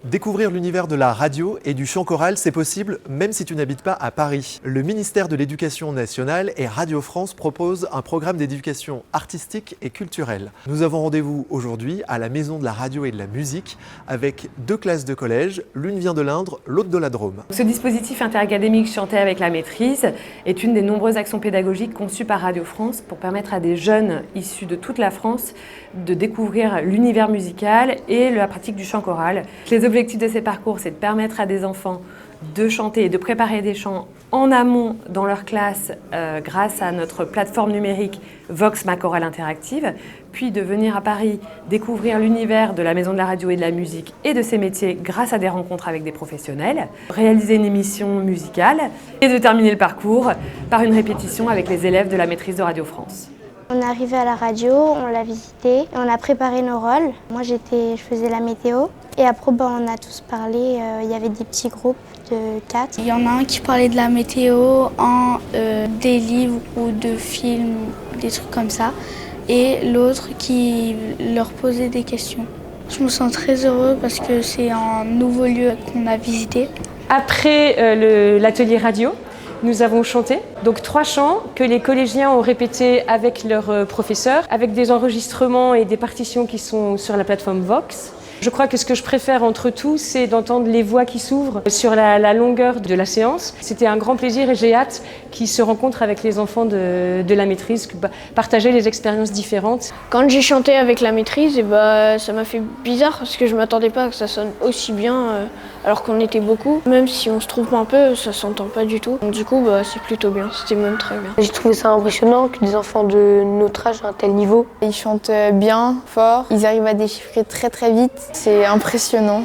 Découvrir l'univers de la radio et du chant choral, c'est possible même si tu n'habites pas à Paris. Le ministère de l'Éducation nationale et Radio France proposent un programme d'éducation artistique et culturelle. Nous avons rendez-vous aujourd'hui à la Maison de la radio et de la musique avec 2 classes de collège, l'une vient de l'Indre, l'autre de la Drôme. Ce dispositif interacadémique Chanter avec la maîtrise est une des nombreuses actions pédagogiques conçues par Radio France pour permettre à des jeunes issus de toute la France de découvrir l'univers musical et la pratique du chant choral. L'objectif de ces parcours, c'est de permettre à des enfants de chanter et de préparer des chants en amont dans leur classe grâce à notre plateforme numérique Vox Ma Chorale Interactive, puis de venir à Paris découvrir l'univers de la Maison de la radio et de la musique et de ses métiers grâce à des rencontres avec des professionnels, réaliser une émission musicale et de terminer le parcours par une répétition avec les élèves de la maîtrise de Radio France. On est arrivé à la radio, on l'a visité, et on a préparé nos rôles. Moi, je faisais la météo. Et après, on a tous parlé. Il y avait des petits groupes de 4. Il y en a un qui parlait de la météo, des livres ou de films, des trucs comme ça. Et l'autre qui leur posait des questions. Je me sens très heureux parce que c'est un nouveau lieu qu'on a visité. Après l'atelier radio, nous avons chanté, donc 3 chants que les collégiens ont répétés avec leurs professeurs, avec des enregistrements et des partitions qui sont sur la plateforme Vox. Je crois que ce que je préfère entre tout, c'est d'entendre les voix qui s'ouvrent sur la longueur de la séance. C'était un grand plaisir et j'ai hâte qu'ils se rencontrent avec les enfants de la maîtrise, partager les expériences différentes. Quand j'ai chanté avec la maîtrise, ça m'a fait bizarre parce que je ne m'attendais pas que ça sonne aussi bien alors qu'on était beaucoup. Même si on se trompe un peu, ça ne s'entend pas du tout. Donc, du coup, c'est plutôt bien, c'était même très bien. J'ai trouvé ça impressionnant que des enfants de notre âge à un tel niveau. Ils chantent bien, fort, ils arrivent à déchiffrer très très vite. C'est impressionnant.